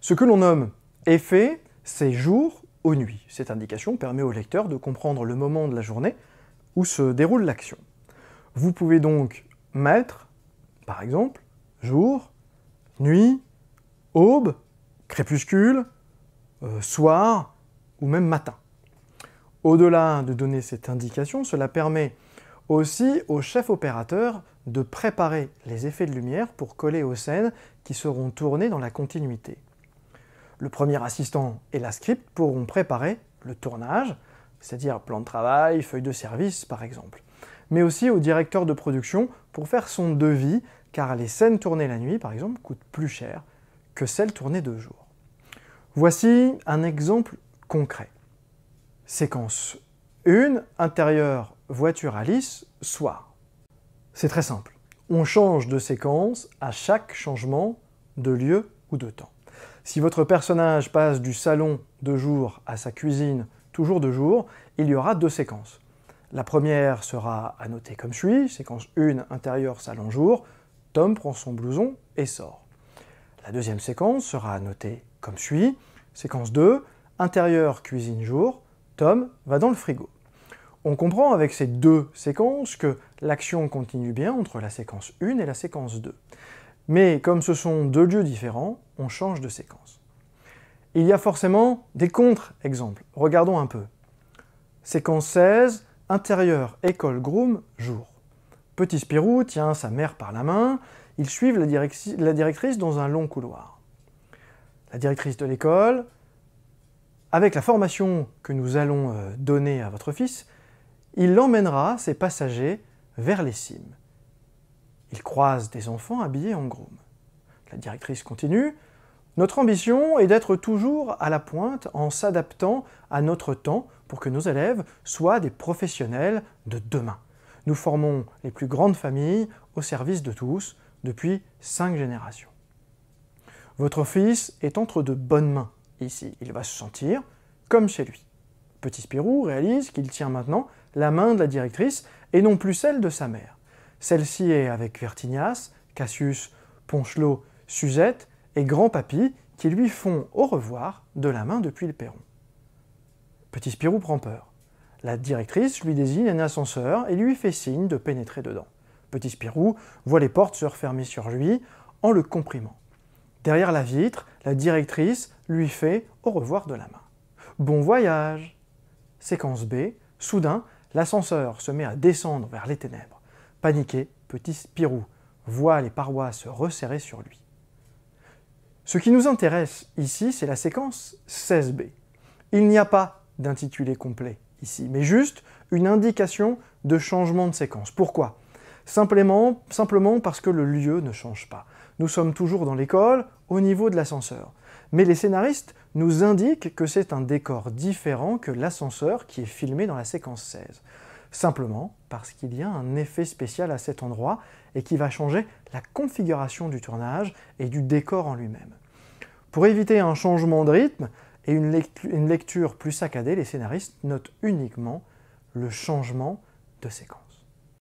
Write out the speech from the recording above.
Ce que l'on nomme effet, c'est jour ou nuit. Cette indication permet au lecteur de comprendre le moment de la journée où se déroule l'action. Vous pouvez donc mettre, par exemple, jour, nuit, aube, crépuscule, soir ou même matin. Au-delà de donner cette indication, cela permet aussi au chef opérateur de préparer les effets de lumière pour coller aux scènes qui seront tournées dans la continuité. Le premier assistant et la script pourront préparer le tournage, c'est-à-dire plan de travail, feuille de service par exemple, mais aussi au directeur de production pour faire son devis, car les scènes tournées la nuit par exemple coûtent plus cher que celles tournées de jour. Voici un exemple concret. Séquence 1, intérieur voiture Alice, soir. C'est très simple. On change de séquence à chaque changement de lieu ou de temps. Si votre personnage passe du salon de jour à sa cuisine toujours de jour, il y aura deux séquences. La première sera annotée comme suit, séquence 1, intérieur salon jour, Tom prend son blouson et sort. La deuxième séquence sera annotée comme suit, séquence 2, intérieur cuisine jour, Tom va dans le frigo. On comprend avec ces deux séquences que l'action continue bien entre la séquence 1 et la séquence 2. Mais comme ce sont deux lieux différents, on change de séquence. Il y a forcément des contre-exemples. Regardons un peu. Séquence 16, intérieur école groom, jour. Petit Spirou tient sa mère par la main, ils suivent la directrice dans un long couloir. La directrice de l'école, avec la formation que nous allons donner à votre fils, il emmènera ses passagers vers les cimes. Il croise des enfants habillés en groom. La directrice continue. Notre ambition est d'être toujours à la pointe en s'adaptant à notre temps pour que nos élèves soient des professionnels de demain. Nous formons les plus grandes familles au service de tous depuis 5 générations. Votre fils est entre de bonnes mains ici. Il va se sentir comme chez lui. Petit Spirou réalise qu'il tient maintenant la main de la directrice et non plus celle de sa mère. Celle-ci est avec Vertignas, Cassius, Ponchelot, Suzette et Grand Papy qui lui font au revoir de la main depuis le perron. Petit Spirou prend peur. La directrice lui désigne un ascenseur et lui fait signe de pénétrer dedans. Petit Spirou voit les portes se refermer sur lui en le comprimant. Derrière la vitre, la directrice lui fait au revoir de la main. Bon voyage! Séquence B, soudain, l'ascenseur se met à descendre vers les ténèbres. Paniqué, Petit Spirou voit les parois se resserrer sur lui. Ce qui nous intéresse ici, c'est la séquence 16B. Il n'y a pas d'intitulé complet ici, mais juste une indication de changement de séquence. Pourquoi ? Simplement parce que le lieu ne change pas. Nous sommes toujours dans l'école, au niveau de l'ascenseur. Mais les scénaristes nous indiquent que c'est un décor différent que l'ascenseur qui est filmé dans la séquence 16. Simplement parce qu'il y a un effet spécial à cet endroit et qui va changer la configuration du tournage et du décor en lui-même. Pour éviter un changement de rythme et une lecture plus saccadée, les scénaristes notent uniquement le changement de séquence.